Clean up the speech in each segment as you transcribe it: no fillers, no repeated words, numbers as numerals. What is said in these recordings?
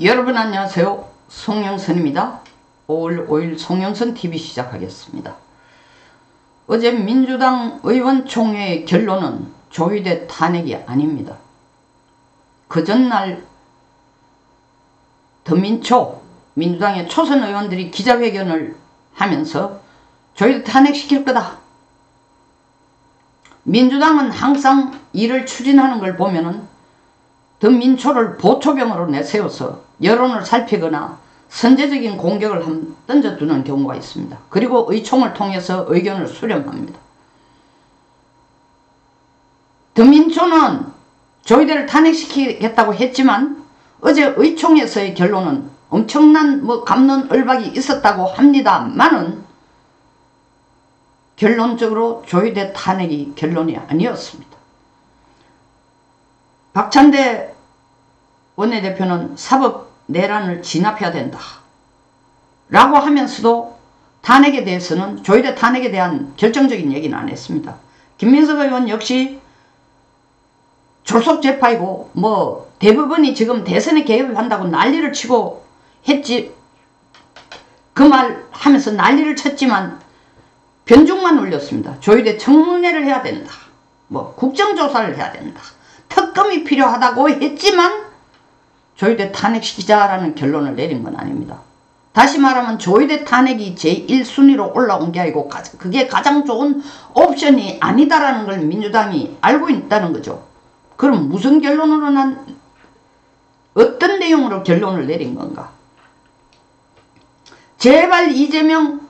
여러분 안녕하세요. 송영선입니다. 5월 5일 송영선TV 시작하겠습니다. 어제 민주당 의원총회의 결론은 조희대 탄핵이 아닙니다. 그 전날 더민초 민주당의 초선 의원들이 기자회견을 하면서 조희대 탄핵시킬 거다. 민주당은 항상 이를 추진하는 걸 보면은 더민초를 보초병으로 내세워서 여론을 살피거나 선제적인 공격을 던져두는 경우가 있습니다. 그리고 의총을 통해서 의견을 수렴합니다. 더민초는 조희대를 탄핵시키겠다고 했지만 어제 의총에서의 결론은 엄청난 갑론을박이 있었다고 합니다만은 결론적으로 조희대 탄핵이 결론이 아니었습니다. 박찬대 원내대표는 사법 내란을 진압해야 된다 라고 하면서도 탄핵에 대해서는 조희대 탄핵에 대한 결정적인 얘기는 안 했습니다. 김민석 의원 역시 졸속재파이고 대법원이 지금 대선에 개입한다고 난리를 치고 했지, 그 말 하면서 난리를 쳤지만 변죽만 올렸습니다. 조희대 청문회를 해야 된다, 국정조사를 해야 된다, 특검이 필요하다고 했지만 조희대 탄핵시키자라는 결론을 내린 건 아닙니다. 다시 말하면 조희대 탄핵이 제1순위로 올라온 게 아니고 그게 가장 좋은 옵션이 아니다라는 걸 민주당이 알고 있다는 거죠. 그럼 무슨 결론으로 어떤 내용으로 결론을 내린 건가? 제발 이재명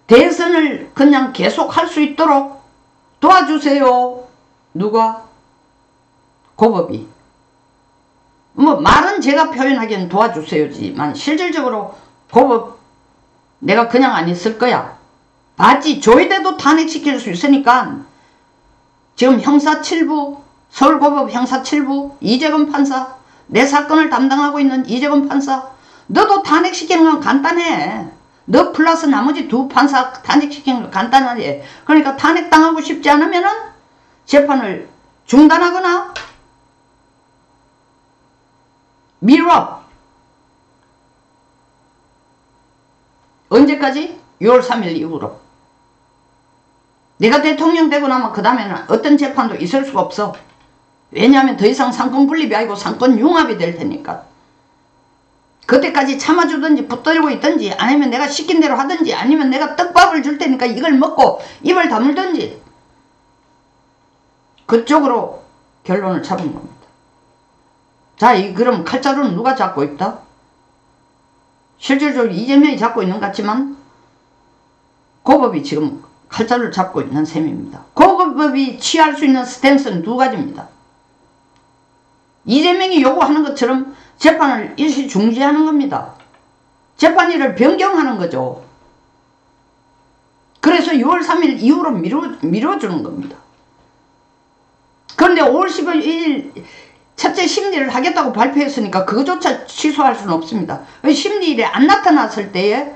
대선을 그냥 계속 할 수 있도록 도와주세요. 누가? 고법이. 말은 제가 표현하기엔 도와주세요지만 실질적으로 고법 내가 그냥 안 있을 거야. 봤지? 조희대도 탄핵시킬 수 있으니까 지금 형사 7부 서울고법 형사 7부 이재건 판사, 내 사건을 담당하고 있는 이재건 판사, 너도 탄핵시키는 건 간단해. 너 플러스 나머지 두 판사 탄핵시키는 건 간단하지. 그러니까 탄핵당하고 싶지 않으면은 재판을 중단하거나 미뤄. 언제까지? 6월 3일 이후로. 내가 대통령 되고 나면 그 다음에는 어떤 재판도 있을 수가 없어. 왜냐하면 더 이상 상권 분립이 아니고 상권 융합이 될 테니까. 그때까지 참아주든지 붙들고 있든지 아니면 내가 시킨 대로 하든지 아니면 내가 떡밥을 줄 테니까 이걸 먹고 입을 다물든지 그쪽으로 결론을 잡은 겁니다. 자, 그럼 칼자루는 누가 잡고 있다? 실질적으로 이재명이 잡고 있는 것 같지만 고법이 지금 칼자루를 잡고 있는 셈입니다. 고법이 취할 수 있는 스탠스는 두 가지입니다. 이재명이 요구하는 것처럼 재판을 일시 중지하는 겁니다. 재판일을 변경하는 거죠. 그래서 6월 3일 이후로 미뤄주는 겁니다. 그런데 5월 11일 첫째 심리를 하겠다고 발표했으니까 그거조차 취소할 수는 없습니다. 심리일에 안 나타났을 때에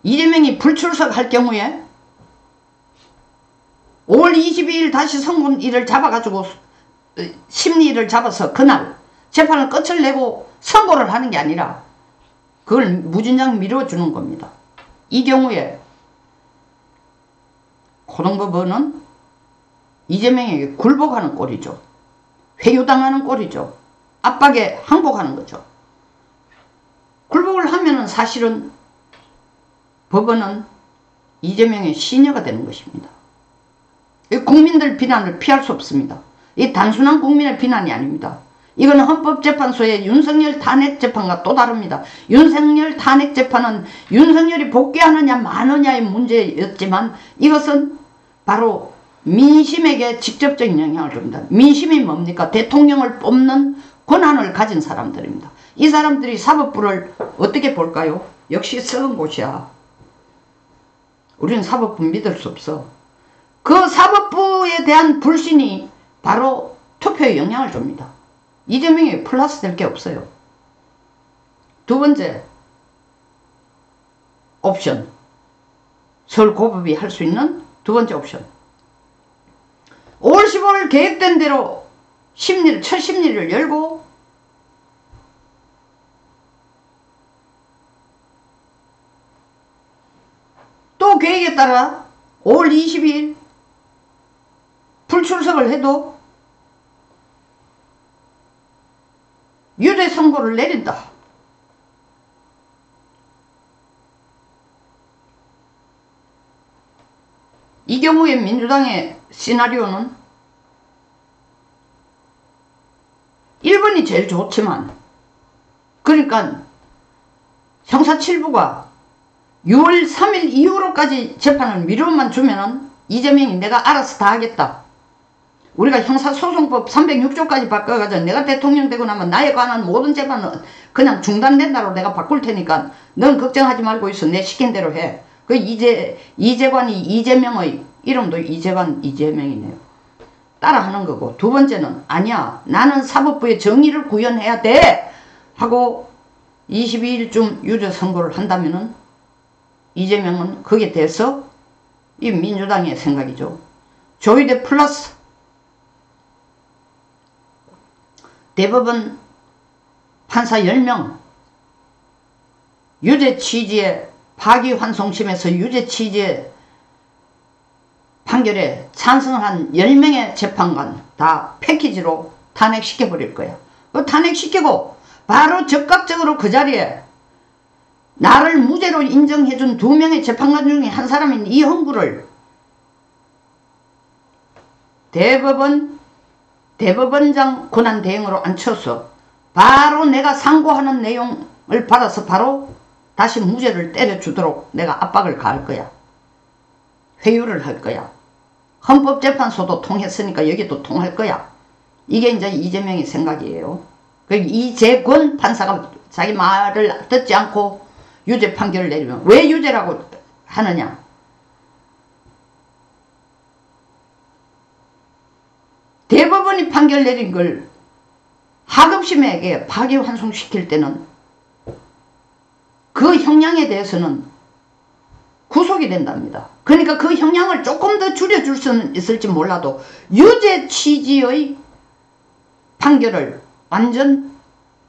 이재명이 불출석할 경우에 5월 22일 다시 선고일을 잡아가지고 심리일을 잡아서 그날 재판을 끝을 내고 선고를 하는 게 아니라 그걸 무진장 미뤄주는 겁니다. 이 경우에 고등법원은 이재명에게 굴복하는 꼴이죠. 회유당하는 꼴이죠. 압박에 항복하는 거죠. 굴복을 하면은 사실은 법원은 이재명의 시녀가 되는 것입니다. 국민들 비난을 피할 수 없습니다. 이 단순한 국민의 비난이 아닙니다. 이거는 헌법재판소의 윤석열 탄핵재판과 또 다릅니다. 윤석열 탄핵재판은 윤석열이 복귀하느냐 마느냐의 문제였지만 이것은 바로 민심에게 직접적인 영향을 줍니다. 민심이 뭡니까? 대통령을 뽑는 권한을 가진 사람들입니다. 이 사람들이 사법부를 어떻게 볼까요? 역시 썩은 곳이야. 우리는 사법부 믿을 수 없어. 그 사법부에 대한 불신이 바로 투표에 영향을 줍니다. 이재명이 플러스 될 게 없어요. 두 번째 옵션, 서울고법이 할 수 있는 두 번째 옵션, 5월 15일 계획된 대로 첫 심리를 열고 또 계획에 따라 5월 20일 불출석을 해도 유죄 선고를 내린다. 이 경우에 민주당의 시나리오는 1번이 제일 좋지만, 그러니까 형사 7부가 6월 3일 이후로까지 재판을 미루어만 주면은 이재명이 내가 알아서 다 하겠다. 우리가 형사소송법 306조까지 바꿔가지고 내가 대통령 되고 나면 나에 관한 모든 재판은 그냥 중단된다로 내가 바꿀 테니까 넌 걱정하지 말고 있어. 내 시킨 대로 해. 그 이재관이 이재명의 이름도 이재관 이재명이네요. 따라하는 거고, 두 번째는 아니야, 나는 사법부의 정의를 구현해야 돼 하고 22일쯤 유죄 선고를 한다면은 이재명은 거기에 대해서, 이 민주당의 생각이죠, 조희대 플러스 대법원 판사 10명 유죄 취지의 파기환송심에서 유죄 취지의 판결에 찬성한 10명의 재판관 다 패키지로 탄핵시켜버릴 거야. 탄핵시키고 바로 즉각적으로 그 자리에 나를 무죄로 인정해준 2명의 재판관 중에 한 사람인 이형구를 대법원장 권한대행으로 앉혀서 바로 내가 상고하는 내용을 받아서 바로 다시 무죄를 때려주도록 내가 압박을 가할 거야. 회유를 할 거야. 헌법재판소도 통했으니까 여기도 통할 거야. 이게 이제 이재명의 생각이에요. 이재권 판사가 자기 말을 듣지 않고 유죄 판결을 내리면 왜 유죄라고 하느냐. 대법원이 판결 내린 걸 하급심에게 파기환송시킬 때는 그 형량에 대해서는 구속이 된답니다. 그러니까 그 형량을 조금 더 줄여줄 수는 있을지 몰라도 유죄 취지의 판결을 완전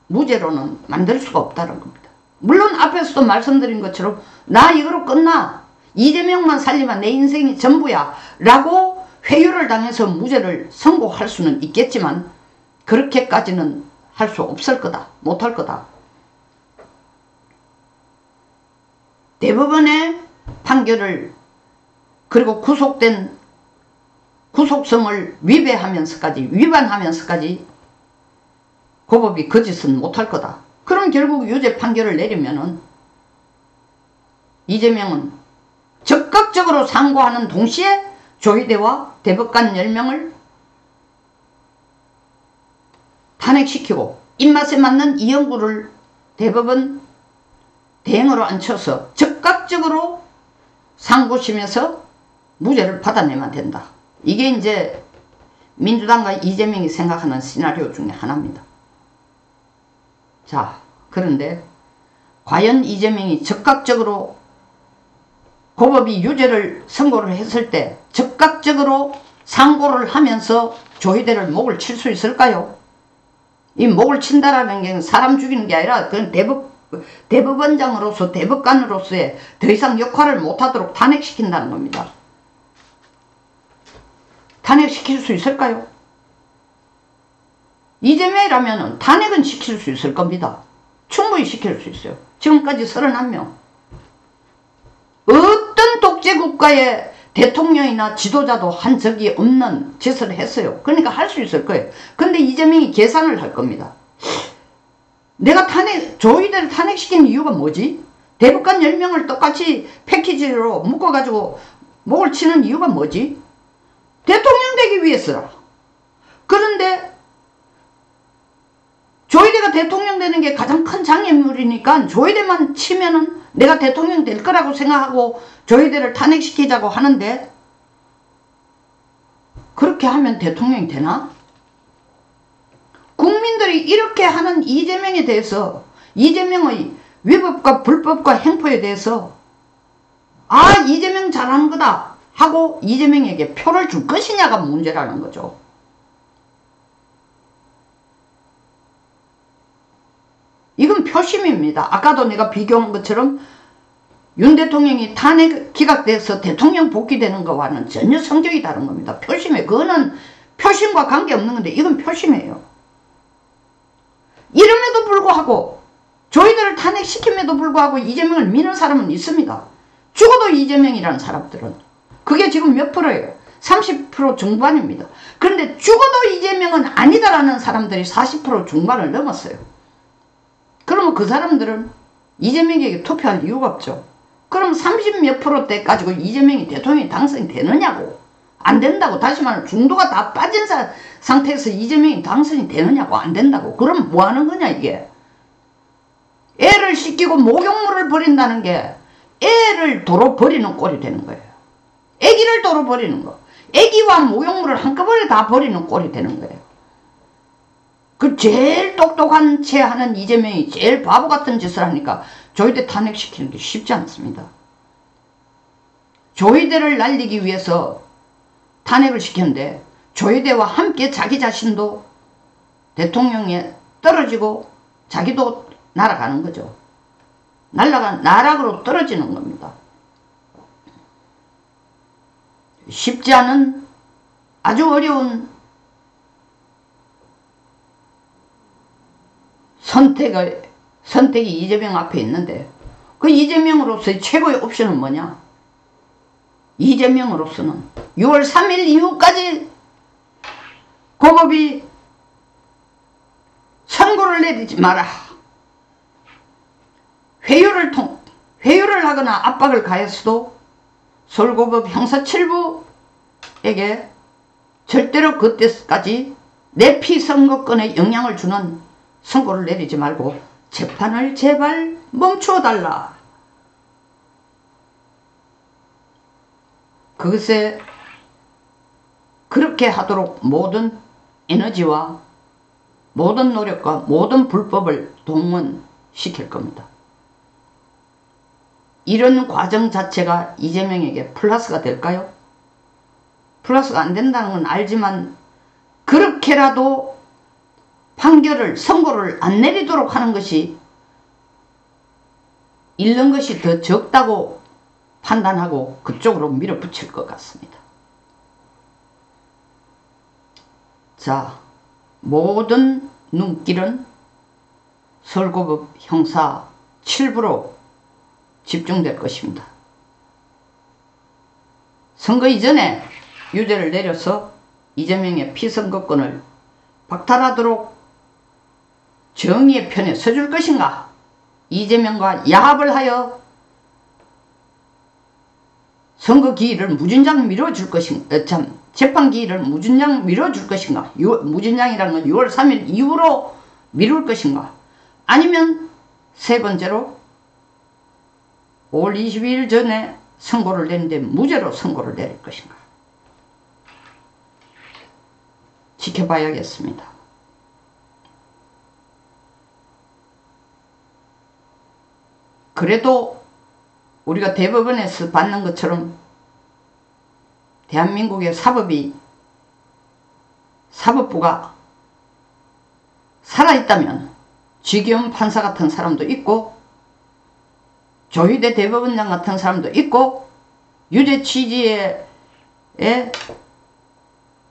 무죄로는 만들 수가 없다는 겁니다. 물론 앞에서도 말씀드린 것처럼 나 이거로 끝나, 이재명만 살리면 내 인생이 전부야 라고 회유를 당해서 무죄를 선고할 수는 있겠지만 그렇게까지는 할 수 없을 거다. 못할 거다. 대법원의 판결을, 그리고 구속성을 위반하면서까지 고법이 그 짓은 못할 거다. 그럼 결국 유죄 판결을 내리면은 이재명은 적극적으로 상고하는 동시에 조희대와 대법관 10명을 탄핵시키고 입맛에 맞는 이형구를 대법원 대행으로 앉혀서 적극적으로 상고심에서 무죄를 받아내면 된다. 이게 이제 민주당과 이재명이 생각하는 시나리오 중에 하나입니다. 자, 그런데 과연 이재명이 적극적으로 고법이 유죄를 선고를 했을 때 적극적으로 상고를 하면서 조희대를 목을 칠 수 있을까요? 이 목을 친다라는 게 사람 죽이는 게 아니라 그건 대법원장으로서 대법관으로서의 더 이상 역할을 못하도록 탄핵시킨다는 겁니다. 탄핵시킬 수 있을까요? 이재명이라면 탄핵은 시킬 수 있을 겁니다. 충분히 시킬 수 있어요. 지금까지 31명. 어떤 독재국가의 대통령이나 지도자도 한 적이 없는 짓을 했어요. 그러니까 할 수 있을 거예요. 근데 이재명이 계산을 할 겁니다. 내가 조희대를 탄핵시킨 이유가 뭐지? 대법관 10명을 똑같이 패키지로 묶어가지고 목을 치는 이유가 뭐지? 대통령 되기 위해서라. 그런데 조희대가 대통령 되는 게 가장 큰 장애물이니까 조희대만 치면은 내가 대통령 될 거라고 생각하고 조희대를 탄핵시키자고 하는데, 그렇게 하면 대통령이 되나? 국민들이 이렇게 하는 이재명에 대해서, 이재명의 위법과 불법과 행포에 대해서 아, 이재명 잘하는 거다 하고 이재명에게 표를 줄 것이냐가 문제라는 거죠. 표심입니다. 아까도 내가 비교한 것처럼 윤 대통령이 탄핵 기각돼서 대통령 복귀되는 것과는 전혀 성격이 다른 겁니다. 표심에 그거는 표심과 관계없는 건데 이건 표심이에요. 이름에도 불구하고 저희들을 탄핵시킴에도 불구하고 이재명을 믿는 사람은 있습니다. 죽어도 이재명이라는 사람들은 그게 지금 몇 프로예요? 30% 중반입니다. 그런데 죽어도 이재명은 아니다라는 사람들이 40% 중반을 넘었어요. 그러면 그 사람들은 이재명에게 투표할 이유가 없죠. 그럼 30몇 프로대 가지고 이재명이 대통령이 당선이 되느냐고. 안 된다고. 다시 말하면 중도가 다 빠진 상태에서 이재명이 당선이 되느냐고. 안 된다고. 그럼 뭐 하는 거냐 이게. 애를 씻기고 목욕물을 버린다는 게 애를 도로 버리는 꼴이 되는 거예요. 애기를 도로 버리는 거. 애기와 목욕물을 한꺼번에 다 버리는 꼴이 되는 거예요. 그 제일 똑똑한 채 하는 이재명이 제일 바보 같은 짓을 하니까 조희대 탄핵시키는 게 쉽지 않습니다. 조희대를 날리기 위해서 탄핵을 시켰는데 조희대와 함께 자기 자신도 대통령에 떨어지고 자기도 날아가는 거죠. 나락으로 떨어지는 겁니다. 쉽지 않은 아주 어려운 선택이 이재명 앞에 있는데 그 이재명으로서의 최고의 옵션은 뭐냐? 이재명으로서는 6월 3일 이후까지 고법이 선고를 내리지 마라. 회유를 하거나 압박을 가했어도 서울고법 형사 7부에게 절대로 그때까지 내 피선거권에 영향을 주는 선고를 내리지 말고 재판을 제발 멈추어달라. 그것에 그렇게 하도록 모든 에너지와 모든 노력과 모든 불법을 동원시킬 겁니다. 이런 과정 자체가 이재명에게 플러스가 될까요? 플러스가 안 된다는 건 알지만 그렇게라도 선고를 안 내리도록 하는 것이 잃는 것이 더 적다고 판단하고 그쪽으로 밀어붙일 것 같습니다. 자, 모든 눈길은 서울고법 형사 7부로 집중될 것입니다. 선거 이전에 유죄를 내려서 이재명의 피선거권을 박탈하도록 정의의 편에 서줄 것인가? 이재명과 야합을 하여 선거 기일을 무진장 미뤄줄 것인가? 재판 기일을 무진장 미뤄줄 것인가? 무진장이라는 건 6월 3일 이후로 미룰 것인가? 아니면 세 번째로 5월 22일 전에 선고를 내는데 무죄로 선고를 내릴 것인가? 지켜봐야겠습니다. 그래도 우리가 대법원에서 받는 것처럼 대한민국의 사법부가 살아있다면 지기현 판사 같은 사람도 있고 조희대 대법원장 같은 사람도 있고 유죄 취지의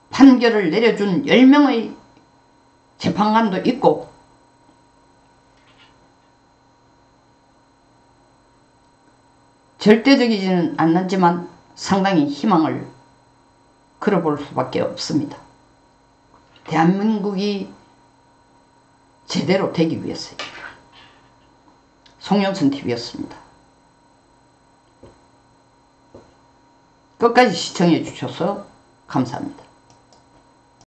판결을 내려준 10명의 재판관도 있고 절대적이지는 않지만 상당히 희망을 걸어볼 수밖에 없습니다. 대한민국이 제대로 되기 위해서요. 송영선TV였습니다. 끝까지 시청해 주셔서 감사합니다.